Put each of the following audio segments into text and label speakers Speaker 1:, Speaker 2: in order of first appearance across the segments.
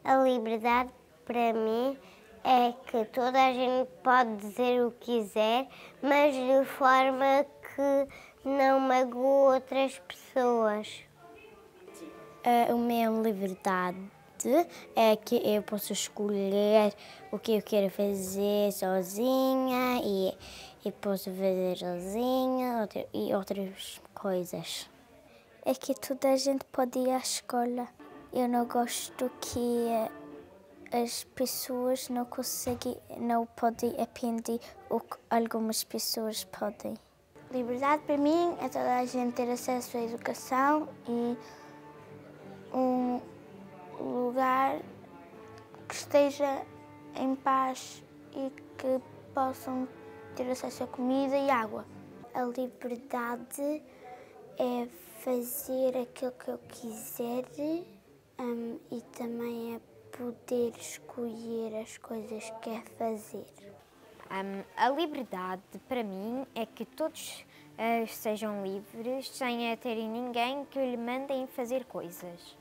Speaker 1: A liberdade, para mim, é que toda a gente pode dizer o que quiser, mas de forma que não magoe outras pessoas.
Speaker 2: A minha liberdade é que eu posso escolher o que eu quero fazer sozinha e posso fazer sozinha e outras coisas. É que toda a gente pode ir à escola. Eu não gosto que as pessoas não podem aprender o que algumas pessoas podem. Liberdade para mim é toda a gente ter acesso à educação e um lugar que esteja em paz e que possam ter acesso a comida e água. A liberdade é fazer aquilo que eu quiser e também é poder escolher as coisas que quer fazer.
Speaker 3: A liberdade, para mim, é que todos sejam livres, sem terem ninguém que lhe mandem fazer coisas.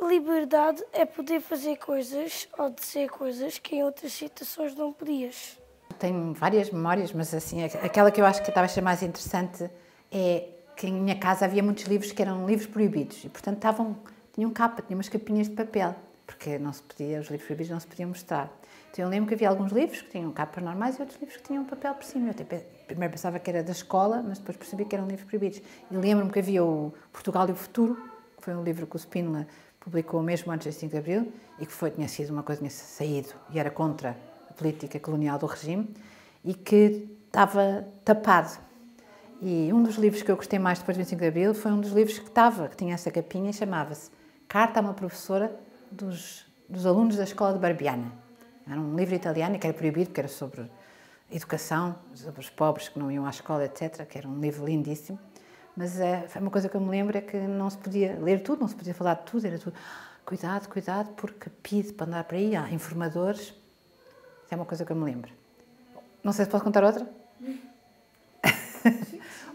Speaker 4: Liberdade é poder fazer coisas ou dizer coisas que em outras situações não podias.
Speaker 5: Tenho várias memórias, mas assim, aquela que eu acho que estava a ser mais interessante é que em minha casa havia muitos livros que eram livros proibidos e, portanto, tinham capa, tinham umas capinhas de papel, porque não se podia, os livros proibidos não se podiam mostrar. Então eu lembro que havia alguns livros que tinham capas normais e outros livros que tinham papel por cima. Eu primeiro pensava que era da escola, mas depois percebi que eram livros proibidos. E lembro-me que havia o Portugal e o Futuro, que foi um livro que o Spínola publicou mesmo antes de 5 de Abril e que tinha sido uma coisa que tinha saído e era contra a política colonial do regime e que estava tapado. E um dos livros que eu gostei mais depois de 25 de Abril foi um dos livros que tinha essa capinha e chamava-se Carta a uma professora dos alunos da escola de Barbiana. Era um livro italiano que era proibido, porque era sobre educação, sobre os pobres que não iam à escola, etc., que era um livro lindíssimo. Mas foi uma coisa que eu me lembro, é que não se podia ler tudo, não se podia falar de tudo, era tudo. Cuidado, cuidado, porque pide para andar por aí, há informadores. Isso é uma coisa que eu me lembro. Não sei se posso contar outra?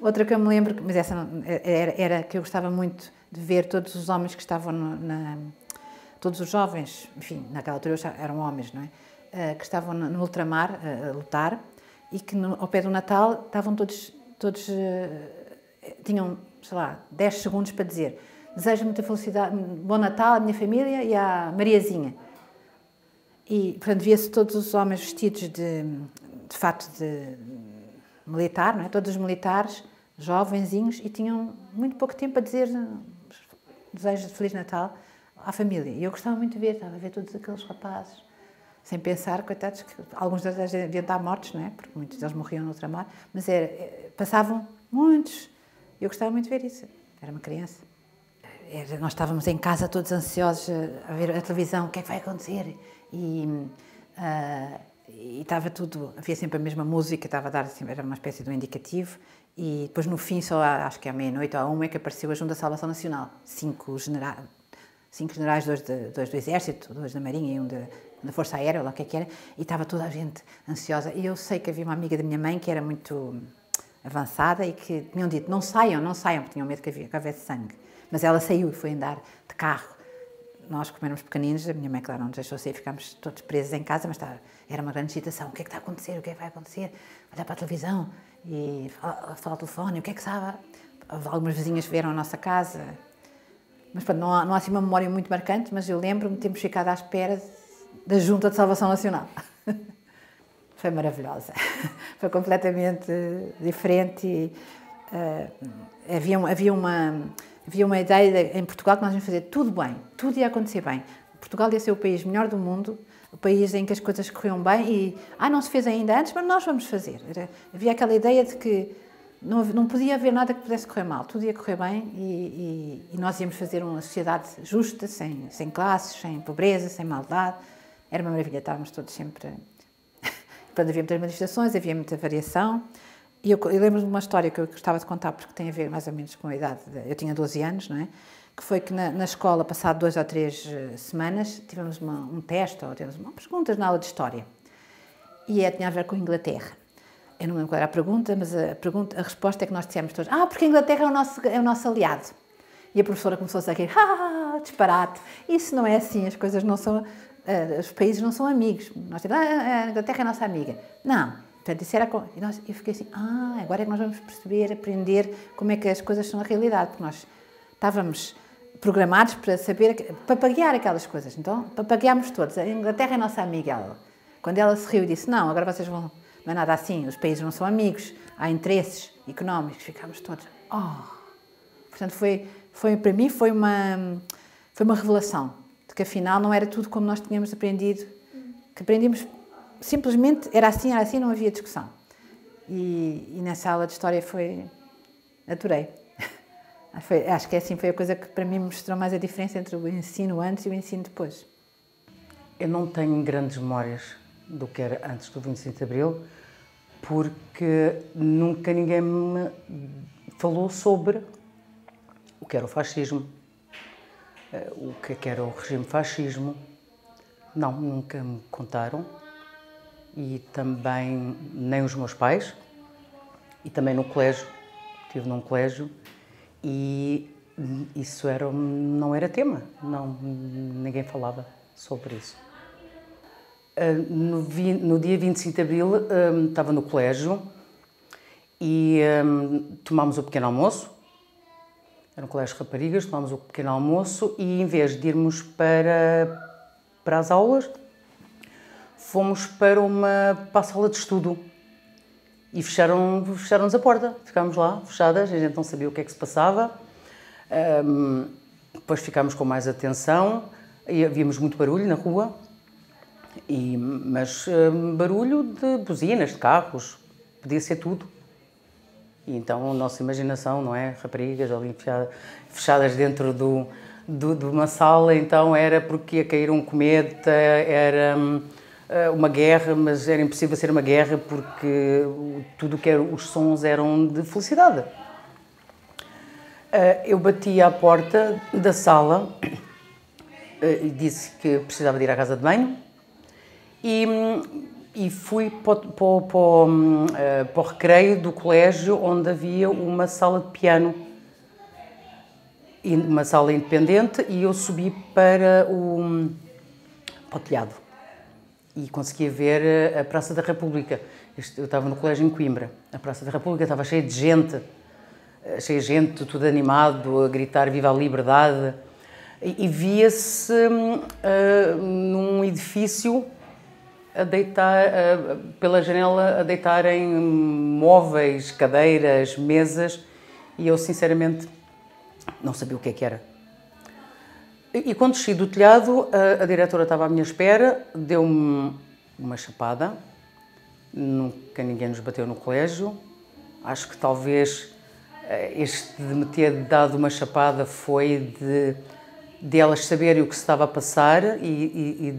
Speaker 5: Outra que eu me lembro, mas essa não, era que eu gostava muito de ver todos os homens que estavam todos os jovens, enfim, naquela altura eram homens, não é? Que estavam no ultramar a lutar e que ao pé do Natal estavam todos tinham, sei lá, 10 segundos para dizer: desejo muita felicidade, bom Natal à minha família e à Mariazinha. E, portanto, via-se todos os homens vestidos de fato de militar, não é? Todos os militares, jovenzinhos, e tinham muito pouco tempo a dizer desejo de Feliz Natal à família. E eu gostava muito de ver, estava a ver todos aqueles rapazes, sem pensar, coitados, que alguns deles deviam estar mortos, não é? Porque muitos deles morriam no ultramar, mas passavam muitos. Eu gostava muito de ver isso. Era uma criança. Nós estávamos em casa todos ansiosos a ver a televisão, o que é que vai acontecer? E estava tudo, havia sempre a mesma música, estava a dar, assim, era uma espécie de um indicativo, e depois no fim, só acho que à meia-noite ou à 1 é que apareceu a Junta de Salvação Nacional. 5 generais, dois do Exército, 2 da Marinha e um da Força Aérea, ou lá o que era, e estava toda a gente ansiosa. E eu sei que havia uma amiga da minha mãe que era muito avançada e que tinham dito: não saiam, porque tinham medo que houvesse sangue. Mas ela saiu e foi andar de carro. Nós, como éramos pequeninos, a minha mãe, claro, não nos deixou sair, ficámos todos presos em casa, mas era uma grande excitação. O que é que está a acontecer? O que é que vai acontecer? Olhar para a televisão e falar ao telefone, o que é que sabe? Algumas vizinhas vieram à nossa casa. Mas pronto, não há assim uma memória muito marcante, mas eu lembro-me de termos ficado à espera da Junta de Salvação Nacional. Foi maravilhosa. Foi completamente diferente e havia uma ideia em Portugal que nós íamos fazer tudo bem, tudo ia acontecer bem. Portugal ia ser o país melhor do mundo, o país em que as coisas corriam bem e não se fez ainda antes, mas nós vamos fazer. Havia aquela ideia de que não podia haver nada que pudesse correr mal, tudo ia correr bem e nós íamos fazer uma sociedade justa, sem classes, sem pobreza, sem maldade. Era uma maravilha, estávamos todos sempre... Portanto, havia muitas manifestações, havia muita variação. E eu lembro de uma história que eu gostava de contar, porque tem a ver mais ou menos com a idade. Eu tinha 12 anos, não é? Que foi que na escola, passado 2 ou 3 semanas, tivemos um teste, ou tivemos umas perguntas na aula de História. E tinha a ver com a Inglaterra. Eu não lembro qual era a pergunta, mas a resposta é que nós dissemos todos: porque a Inglaterra é o nosso aliado. E a professora começou a rir: disparate. Isso não é assim, as coisas não são... os países não são amigos. Nós temos, a Inglaterra é a nossa amiga. Não. Portanto, isso era... eu fiquei assim, agora é que nós vamos perceber, aprender como é que as coisas são na realidade, porque nós estávamos programados para saber, para paguear aquelas coisas. Então, pagueámos todos. A Inglaterra é a nossa amiga. Quando ela se riu e disse, não, agora vocês vão... Não é nada assim, os países não são amigos, há interesses económicos, ficámos todos... Portanto, para mim foi uma revelação, de que afinal não era tudo como nós tínhamos aprendido, que aprendíamos, simplesmente era assim, não havia discussão. E nessa aula de História adorei. Acho que assim foi a coisa que para mim mostrou mais a diferença entre o ensino antes e o ensino depois.
Speaker 6: Eu não tenho grandes memórias do que era antes do 25 de Abril, porque nunca ninguém me falou sobre o que era o fascismo, o que era o regime fascismo. Não, nunca me contaram. E também nem os meus pais. E também no colégio. Estive num colégio e isso não era tema. Não, ninguém falava sobre isso. No dia 25 de Abril estava no colégio e tomámos o pequeno almoço. Era um colégio de raparigas, tomámos o pequeno almoço e em vez de irmos para as aulas, fomos para a sala de estudo e fecharam-nos a porta. Ficámos lá, fechadas, a gente não sabia o que é que se passava. Depois ficámos com mais atenção e havíamos muito barulho na rua, mas barulho de buzinas, de carros, podia ser tudo. E então a nossa imaginação, não é? Raparigas ali fechadas dentro de uma sala, então era porque ia cair um cometa, era uma guerra, mas era impossível ser uma guerra porque tudo que eram os sons eram de felicidade. Eu bati à porta da sala e disse que precisava de ir à casa de banho e fui para o recreio do colégio, onde havia uma sala de piano, uma sala independente, e eu subi para o telhado e conseguia ver a Praça da República. Eu estava no colégio em Coimbra. A Praça da República estava cheia de gente, tudo animado, a gritar "Viva a Liberdade", e via-se num edifício a deitar, pela janela, a deitarem móveis, cadeiras, mesas, e eu sinceramente não sabia o que é que era. E quando desci do telhado, a diretora estava à minha espera, deu-me uma chapada. Nunca ninguém nos bateu no colégio. Acho que talvez este de me ter dado uma chapada foi de elas saberem o que se estava a passar e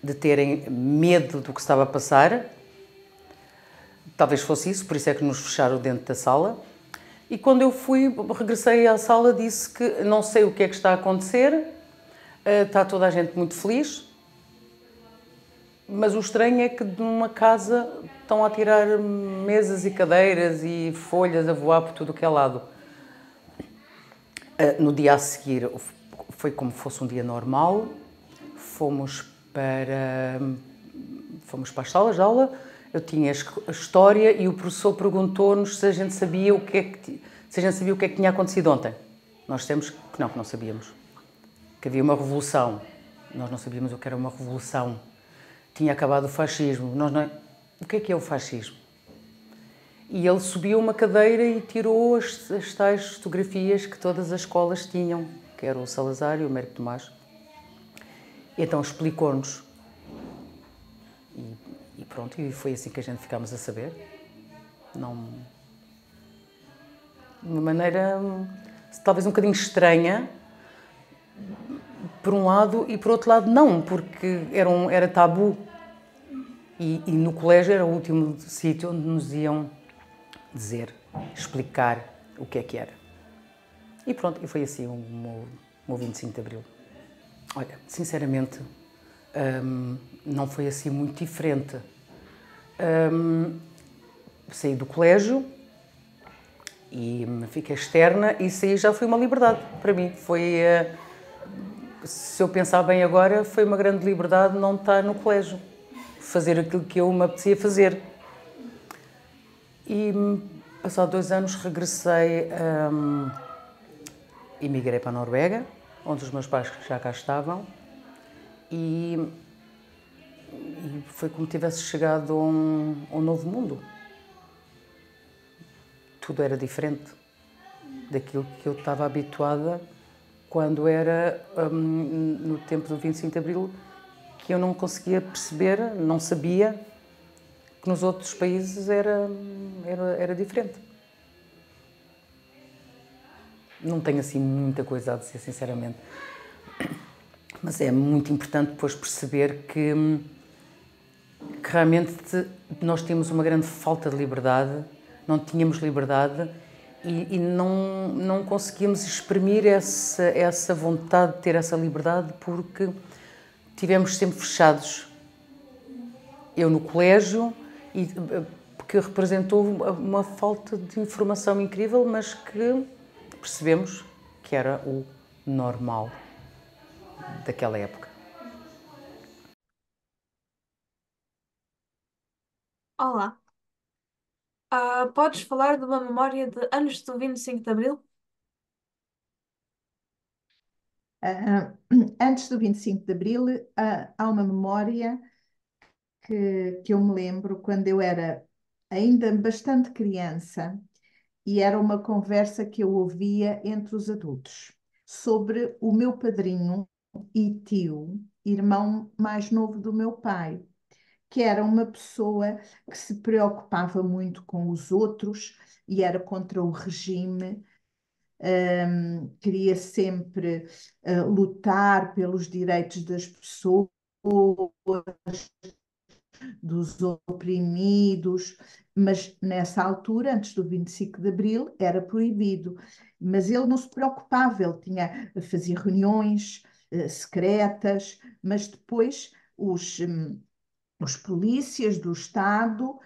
Speaker 6: de terem medo do que estava a passar. Talvez fosse isso, por isso é que nos fecharam dentro da sala. E quando eu regressei à sala, disse que não sei o que é que está a acontecer, está toda a gente muito feliz, mas o estranho é que de uma casa estão a tirar mesas e cadeiras e folhas a voar por tudo o que é lado. No dia a seguir foi como se fosse um dia normal, fomos para as salas de aula. Eu tinha a história e o professor perguntou-nos se a gente sabia o que é que tinha acontecido ontem. Nós dissemos que não sabíamos. Que havia uma revolução. Nós não sabíamos o que era uma revolução. Tinha acabado o fascismo. O que é o fascismo? E ele subiu uma cadeira e tirou as tais fotografias que todas as escolas tinham, que era o Salazar e o Américo Tomás. E então explicou-nos. E pronto, e foi assim que a gente ficámos a saber. Não... De uma maneira talvez um bocadinho estranha, por um lado, e por outro lado não, porque era tabu. E no colégio era o último sítio onde nos iam explicar o que é que era. E pronto, e foi assim o meu 25 de Abril. Olha, sinceramente, não foi assim muito diferente. Saí do colégio E fiquei externa, e isso aí já foi uma liberdade para mim. Foi, se eu pensar bem agora, foi uma grande liberdade não estar no colégio, fazer aquilo que eu me apetecia fazer. E passados 2 anos regressei, emigrei para a Noruega, onde os meus pais já cá estavam, e foi como se tivesse chegado a um novo mundo. Tudo era diferente daquilo que eu estava habituada quando era no tempo do 25 de Abril, que eu não conseguia perceber, não sabia que nos outros países era diferente. Não tenho assim muita coisa a dizer, sinceramente. Mas é muito importante depois perceber que realmente nós temos uma grande falta de liberdade, não tínhamos liberdade e não conseguimos exprimir essa vontade de ter essa liberdade porque tivemos sempre fechados. Eu no colégio, que representou uma falta de informação incrível, mas que percebemos que era o normal daquela época.
Speaker 7: Olá. Podes falar de uma memória de antes do 25 de Abril?
Speaker 8: Ah, Antes do 25 de Abril, há uma memória que eu me lembro quando eu era ainda bastante criança e era uma conversa que eu ouvia entre os adultos sobre o meu padrinho e tio, irmão mais novo do meu pai, que era uma pessoa que se preocupava muito com os outros e era contra o regime. Queria sempre lutar pelos direitos das pessoas, dos oprimidos, mas nessa altura, antes do 25 de Abril, era proibido. Mas ele não se preocupava, ele fazia reuniões secretas, mas depois os polícias do Estado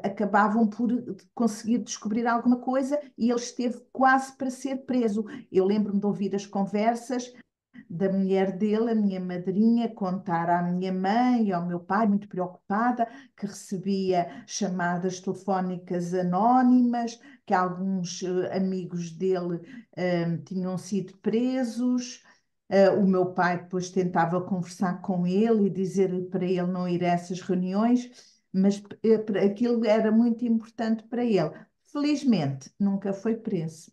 Speaker 8: acabavam por conseguir descobrir alguma coisa e ele esteve quase para ser preso. Eu lembro-me de ouvir as conversas da mulher dele, a minha madrinha, contar à minha mãe e ao meu pai, muito preocupada, que recebia chamadas telefónicas anónimas, que alguns amigos dele tinham sido presos. O meu pai depois tentava conversar com ele e dizer para ele não ir a essas reuniões, mas aquilo era muito importante para ele. Felizmente, nunca foi preso.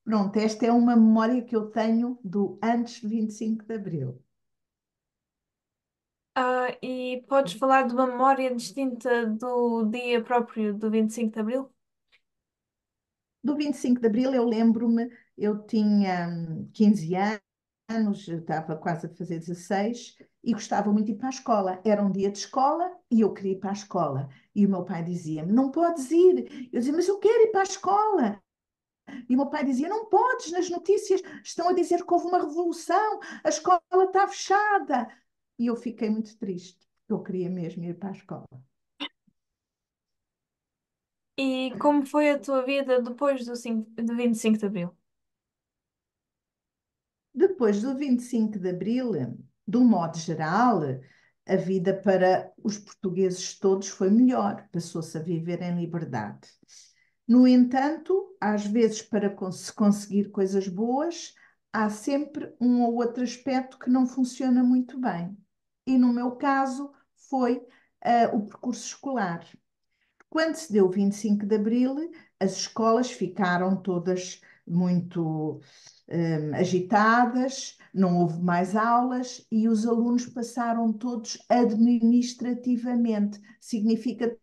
Speaker 8: Pronto, esta é uma memória que eu tenho do antes de 25 de Abril.
Speaker 7: E podes falar de uma memória distinta do dia próprio do 25 de Abril?
Speaker 8: Do 25 de Abril eu lembro-me, eu tinha 15 anos, eu estava quase a fazer 16 e gostava muito de ir para a escola. Era um dia de escola e eu queria ir para a escola. E o meu pai dizia-me, não podes ir. Eu dizia, mas eu quero ir para a escola. E o meu pai dizia: não podes, nas notícias estão a dizer que houve uma revolução, a escola está fechada. E eu fiquei muito triste, porque eu queria mesmo ir para a escola.
Speaker 7: E como foi a tua vida depois do 25 de Abril?
Speaker 8: Depois do 25 de Abril, de um modo geral, a vida para os portugueses todos foi melhor, passou-se a viver em liberdade. No entanto, às vezes, para se conseguir coisas boas, há sempre um ou outro aspecto que não funciona muito bem. E no meu caso, foi o percurso escolar. Quando se deu o 25 de Abril, as escolas ficaram todas muito agitadas, não houve mais aulas e os alunos passaram todos administrativamente. Significa que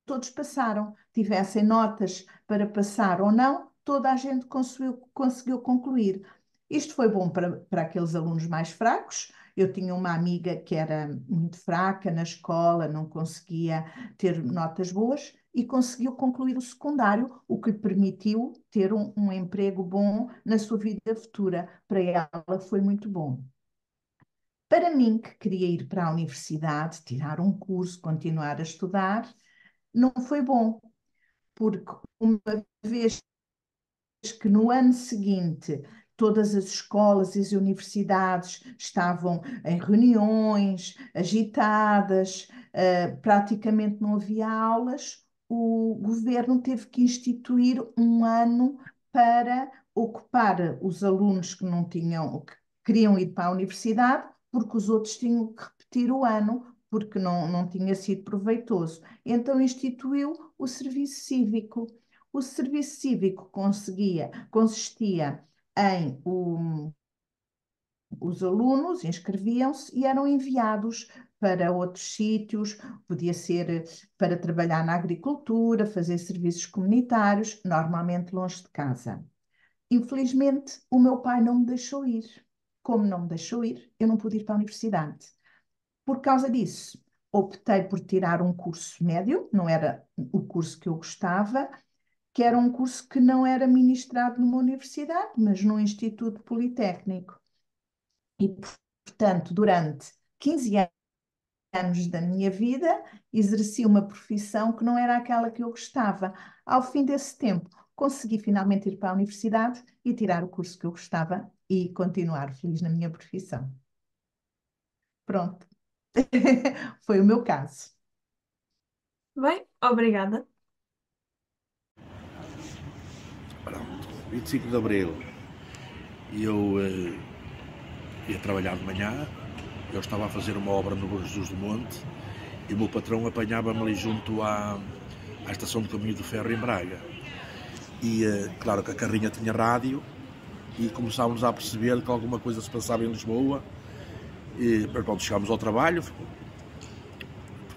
Speaker 8: todos passaram, tivessem notas para passar ou não, toda a gente conseguiu concluir. Isto foi bom para aqueles alunos mais fracos. Eu tinha uma amiga que era muito fraca na escola, não conseguia ter notas boas e conseguiu concluir o secundário, o que lhe permitiu ter um emprego bom na sua vida futura. Para ela foi muito bom. Para mim, que queria ir para a universidade, tirar um curso, continuar a estudar, não foi bom, porque uma vez que no ano seguinte todas as escolas e as universidades estavam em reuniões, agitadas, praticamente não havia aulas, o governo teve que instituir um ano para ocupar os alunos que não tinham, que queriam ir para a universidade, porque os outros tinham que repetir o ano, porque não tinha sido proveitoso. Então instituiu o serviço cívico. O serviço cívico consistia em os alunos inscreviam-se e eram enviados para outros sítios, podia ser para trabalhar na agricultura, fazer serviços comunitários, normalmente longe de casa. Infelizmente, o meu pai não me deixou ir. Como não me deixou ir, eu não pude ir para a universidade. Por causa disso, optei por tirar um curso médio, não era o curso que eu gostava, que era um curso que não era ministrado numa universidade, mas num instituto politécnico. E, portanto, durante 15 anos da minha vida, exerci uma profissão que não era aquela que eu gostava. Ao fim desse tempo, consegui finalmente ir para a universidade e tirar o curso que eu gostava e continuar feliz na minha profissão. Pronto. Foi o meu caso.
Speaker 7: Bem, obrigada.
Speaker 9: Pronto, 25 de Abril, eu ia trabalhar de manhã, eu estava a fazer uma obra no Bom Jesus do Monte e o meu patrão apanhava-me ali junto à estação de caminho do ferro em Braga. E claro que a carrinha tinha rádio e começávamos a perceber que alguma coisa se passava em Lisboa. E quando chegámos ao trabalho,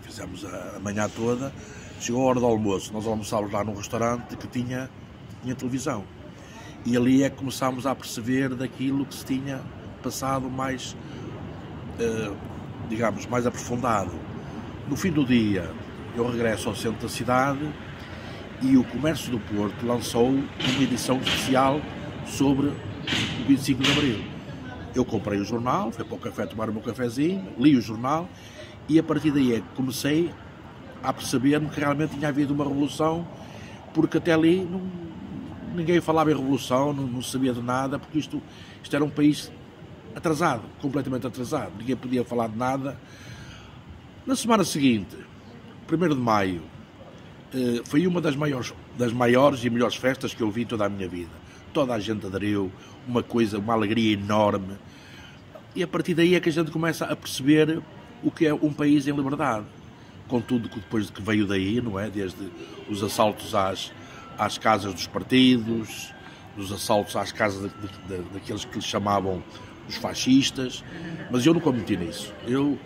Speaker 9: fizemos a manhã toda, chegou a hora do almoço, nós almoçávamos lá num restaurante que tinha televisão. E ali é que começámos a perceber daquilo que se tinha passado mais, digamos, mais aprofundado. No fim do dia, eu regresso ao centro da cidade e o Comércio do Porto lançou uma edição especial sobre o 25 de Abril. Eu comprei o jornal, fui para o café tomar o meu cafezinho, li o jornal e a partir daí é que comecei a perceber-me que realmente tinha havido uma revolução, porque até ali ninguém falava em revolução, não sabia de nada, porque isto era um país atrasado, completamente atrasado, ninguém podia falar de nada. Na semana seguinte, 1º de maio, foi uma das maiores e melhores festas que eu vi toda a minha vida. Toda a gente aderiu, uma alegria enorme. E a partir daí é que a gente começa a perceber o que é um país em liberdade. Contudo, depois de que veio daí, não é? Desde os assaltos às casas dos partidos, dos assaltos às casas daqueles que lhes chamavam os fascistas, mas eu nunca me meti nisso. Eu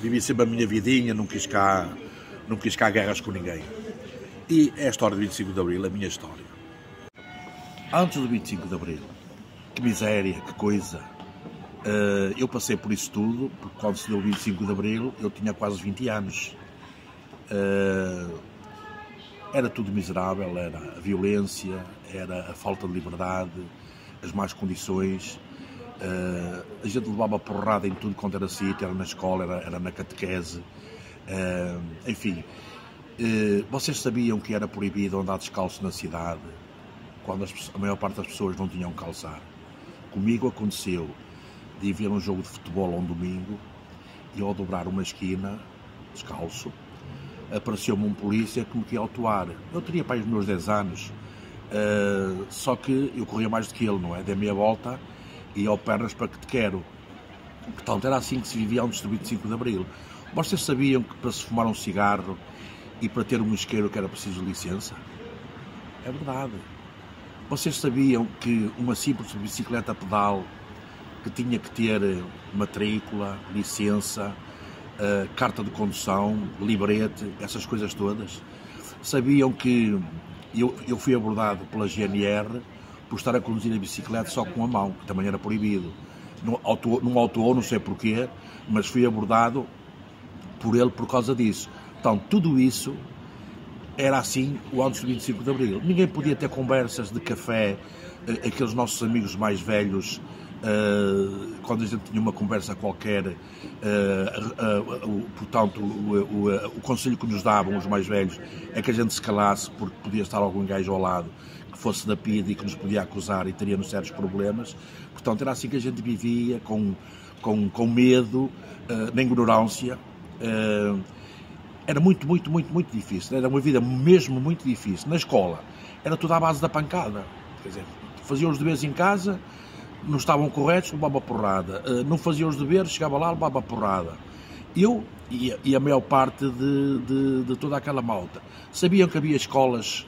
Speaker 9: vivi sempre a minha vidinha, não quis cá guerras com ninguém. E é a história do 25 de Abril, a minha história. Antes do 25 de Abril, que miséria, que coisa. Eu passei por isso tudo, porque quando se deu o 25 de Abril, eu tinha quase 20 anos. Era tudo miserável, era a violência, era a falta de liberdade, as más condições. A gente levava porrada em tudo quanto era sítio, era na escola, era na catequese. Enfim, vocês sabiam que era proibido andar descalço na cidade, quando a maior parte das pessoas não tinham calçar? Comigo aconteceu de ir ver um jogo de futebol um domingo e ao dobrar uma esquina, descalço, apareceu-me um polícia que me queria autuar. Eu teria para os meus 10 anos, só que eu corria mais do que ele, não é? Dei meia volta e ao pernas para que te quero. Portanto, era assim que se vivia antes do 25 de Abril. Vocês sabiam que para se fumar um cigarro e para ter um isqueiro que era preciso licença? É verdade. Vocês sabiam que uma simples bicicleta a pedal que tinha que ter matrícula, licença, carta de condução, librete, essas coisas todas? Sabiam que eu fui abordado pela GNR por estar a conduzir a bicicleta só com a mão, que também era proibido. Não autuou, não sei porquê, mas fui abordado por ele por causa disso. Então, tudo isso era assim o antes do 25 de Abril. Ninguém podia ter conversas de café, aqueles nossos amigos mais velhos quando a gente tinha uma conversa qualquer, portanto, o conselho que nos davam os mais velhos é que a gente se calasse, porque podia estar algum gajo ao lado que fosse da PIDE e que nos podia acusar e teríamos sérios problemas. Portanto, era assim que a gente vivia, com medo, na ignorância. Era muito difícil. Era uma vida mesmo muito difícil. Na escola, era tudo à base da pancada. Quer dizer, fazia os deveres em casa, não estavam corretos, levava porrada. Não fazia os deveres, chegava lá, levava porrada. Eu e a maior parte de toda aquela malta sabiam que havia escolas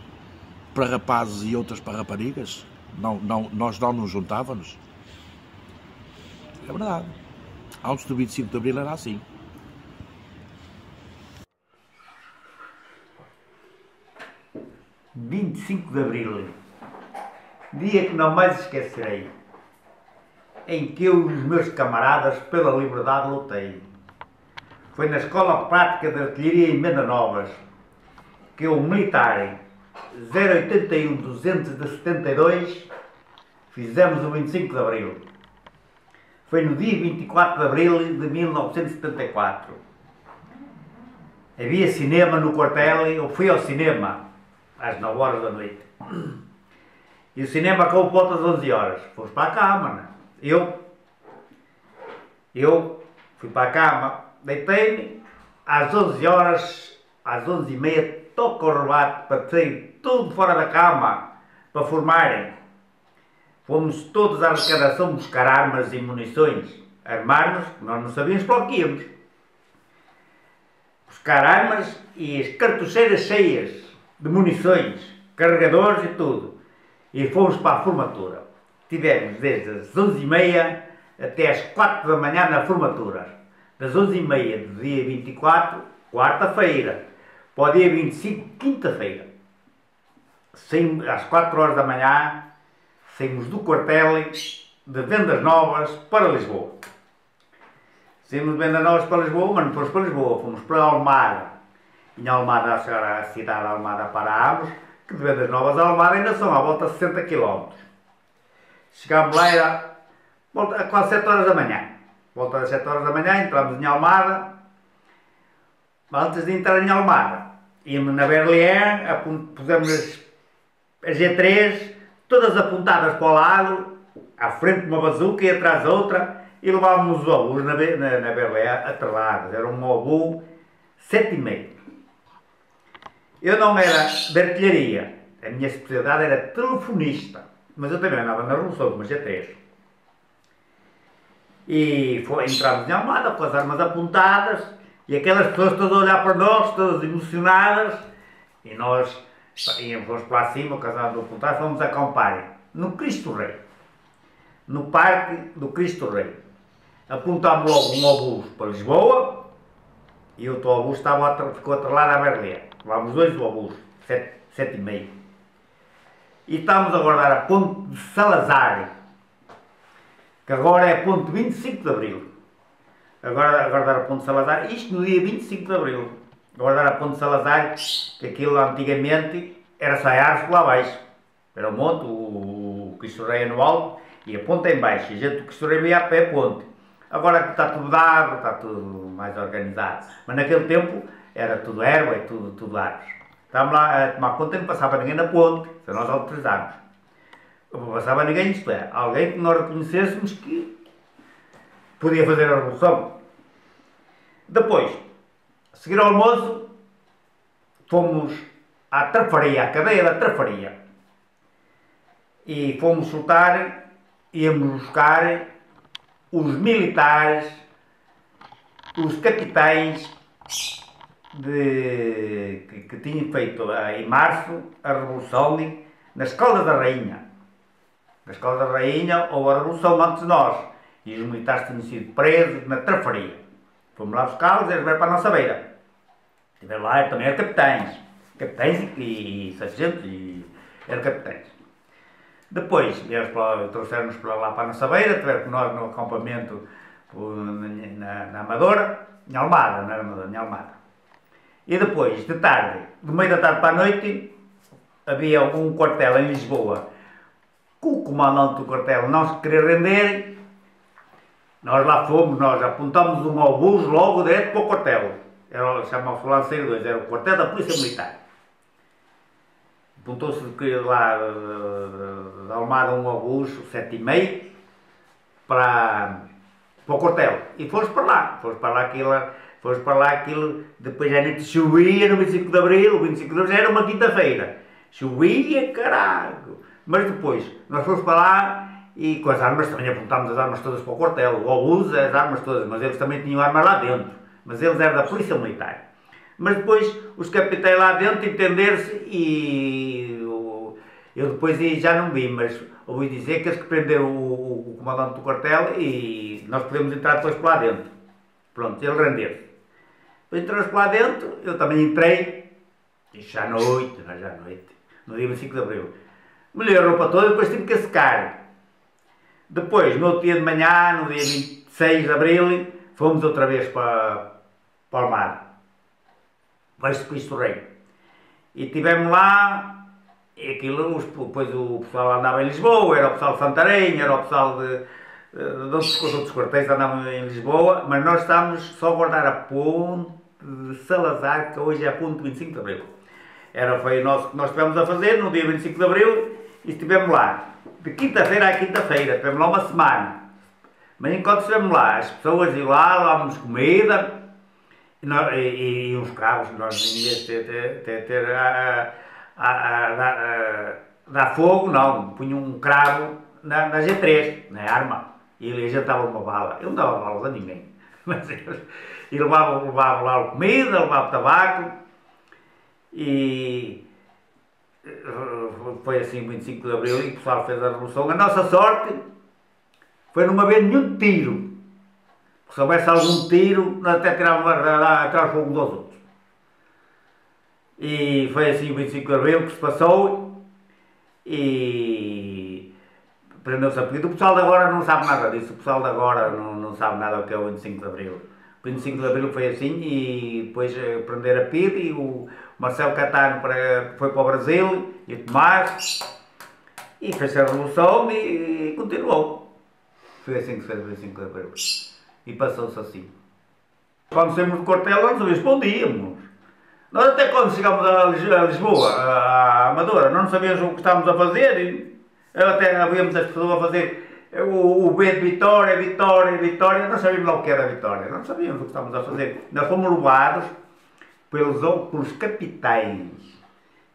Speaker 9: para rapazes e outras para raparigas? Nós não nos juntávamos. É verdade. Antes do 25 de Abril era assim.
Speaker 10: – 25 de Abril, dia que não mais esquecerei, em que eu e os meus camaradas pela liberdade lutei. Foi na Escola Prática de Artilharia em Mendanovas que o militar 081-272 fizemos o 25 de Abril. Foi no dia 24 de Abril de 1974. Havia cinema no quartel e eu fui ao cinema às 9 horas da noite. E o cinema acabou por volta das 11 horas. Fomos para a cama, né? Eu fui para a cama, deitei-me, às 11 horas, às 11h30, toco o rebate para sair tudo fora da cama, para formarem. Fomos todos à arrecadação buscar armas e munições. Armar-nos, nós não sabíamos para o que íamos. Buscar armas e as cartucheiras cheias de munições, carregadores e tudo. E fomos para a formatura. Tivemos desde as 11h30 até às 4 da manhã na formatura. Das 11h30 do dia 24, quarta-feira, para o dia 25, quinta-feira. Às 4 horas da manhã, saímos do quartel de Vendas Novas para Lisboa. Saímos de Vendas Novas para Lisboa, mas não fomos para Lisboa, fomos para Almada. Em Almada, a chegar à cidade de Almada, parámos, que de Vendas Novas a Almada ainda são à volta de 60 km. Chegámos lá, era quase 7 horas da manhã. Volta das 7 horas da manhã, entramos em Almada. Antes de entrar em Almada, íamos na Berlien, pusemos as G3, todas apontadas para o lado, à frente de uma bazuca e atrás da outra, e levávamos os obus na Berlien atrelados. Era um obu 7,5. Eu não era de artilharia, a minha especialidade era telefonista, mas eu também andava na Revolução, com uma G3. E entramos em Almada com as armas apontadas, e aquelas pessoas todas a olhar para nós, todas emocionadas, e nós fomos para cima, com as armas apontadas, fomos acampar no Cristo Rei, no Parque do Cristo Rei. Apontámos logo um obus para Lisboa, e outro obus ficou atrelado à Berlim. Levámos 2 obus, 7,5. E estamos a aguardar a ponte de Salazar, que agora é a ponte 25 de Abril. Agora aguardar a ponte de Salazar, isto no dia 25 de Abril. Aguardar a ponte de Salazar, que aquilo antigamente era só árvores lá abaixo. Era o monte, o Cristo Rei no alto e a ponte em baixo. E a gente do Cristo Rei ia a pé a ponte. Agora está tudo dado, está tudo mais organizado. Mas naquele tempo era tudo erva e tudo árvores. Estávamos lá a tomar conta e não passava ninguém na ponte, se nós autorizámos. Não passava ninguém, isto é, alguém que nós reconhecêssemos que podia fazer a revolução. Depois, a seguir ao almoço, fomos à Trafaria, à cadeia da Trafaria. E fomos soltar, íamos buscar os militares, os capitães que tinham feito em março a Revolução nas Caldas da Rainha. Nas Caldas da Rainha houve a Revolução antes de nós. E os militares tinham sido presos na Trafaria. Fomos lá buscá-los e eles vieram para a nossa beira. Estiveram lá, também eram capitães. Capitães e sargentos e eram capitães. Depois, eles trouxeram-nos para lá para a nossa beira, estiveram com nós no acampamento na Amadora, em Almada, não era Amadora, em Almada. E depois, de tarde, do meio da tarde para a noite, havia um quartel em Lisboa, que o comandante do quartel não se queria render Nós lá fomos, nós apontámos um obus logo direto para o quartel. Chamava-se Lanceiro 2, era o quartel da Polícia Militar. Apontou-se lá de Almada um obus, 7h30, para o quartel. E fomos para lá aquilo, depois a noite chovia no 25 de Abril, o 25 de Abril já era uma quinta-feira. Chovia, caralho! Mas depois, nós fomos para lá e com as armas, também apontámos as armas todas para o quartel, o obus, as armas todas, mas eles também tinham armas lá dentro. Mas eles eram da Polícia Militar. Mas depois os capitães lá dentro entenderam-se e eu depois já não vi, mas ouvi dizer que eles que prenderam o comandante do quartel e nós podemos entrar depois por lá dentro. Pronto, ele rendeu-se. Depois entramos por lá dentro, eu também entrei, já à noite, no dia 25 de Abril. Molhei a roupa toda e depois tive que secar. Depois, no outro dia de manhã, no dia 26 de Abril, fomos outra vez para Almada, para este Cristo Rei. E estivemos lá, e aquilo, depois o pessoal andava em Lisboa, era o pessoal de Santarém, era o pessoal de outros quartéis que andavam em Lisboa, mas nós estávamos só a guardar a ponte de Salazar, que hoje é a ponte 25 de Abril. Foi o que nós estivemos a fazer no dia 25 de Abril e estivemos lá. De quinta-feira a quinta-feira, estivemos lá uma semana. Mas enquanto estivemos lá, as pessoas iam lá, levávamos comida e uns carros, nós em vez de dar fogo, não, punham um cravo na G3, na arma, e a gente dava uma bala. Eu não dava balas a ninguém, mas e levava lá a comida, levava tabaco, e foi assim 25 de Abril e o pessoal fez a revolução. A nossa sorte foi não haver nenhum tiro, porque se houvesse algum tiro, nós até tirávamos atrás fogo dos outros. E foi assim o 25 de Abril que se passou e prendeu-se a pedido. O pessoal de agora não sabe nada disso, o pessoal de agora não sabe nada do que é o 25 de Abril. O 25 de Abril foi assim e depois prenderam a PID e o Marcelo Catano foi para o Brasil e o Tomás e fez a revolução e continuou. Foi assim que se fez o 25 de Abril e passou-se assim. Quando saímos do quartel nós não respondíamos. Nós até quando chegámos a Lisboa, a Amadora, não sabíamos o que estávamos a fazer e até havíamos as pessoas a fazer o B de Vitória, não sabíamos lá o que era Vitória, não sabíamos o que estávamos a fazer. Nós fomos levados pelos capitães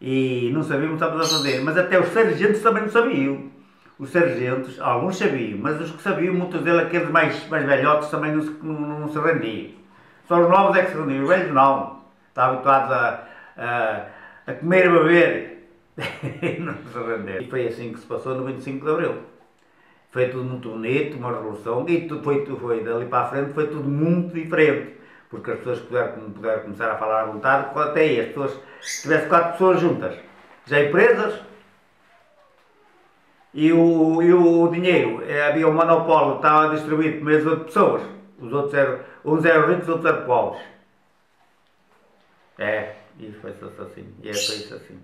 Speaker 10: e não sabíamos o que estávamos a fazer, mas até os sargentos também não sabiam. Os sargentos, alguns sabiam, mas os que sabiam, muitos deles, aqueles mais velhotes, também não se rendiam. Só os novos é que se rendiam, os velhos não. Estavam habituados a comer e beber e não se renderam. E foi assim que se passou no 25 de Abril. Foi tudo muito bonito, uma revolução, e tudo foi dali para a frente, foi tudo muito diferente. Porque as pessoas puderam começar a falar à vontade, até aí as pessoas, se tivesse 4 pessoas juntas, já empresas, e o dinheiro, havia um monopólio, estava distribuído por meio de 8 pessoas. Os outros uns eram ricos, outros eram pobres. E foi-se assim, foi isso assim.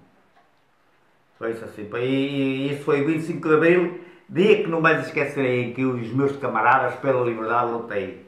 Speaker 10: Foi-se assim. E isso foi 25 de Abril, dia que não mais esquecerei, em que os meus camaradas pela liberdade lutei.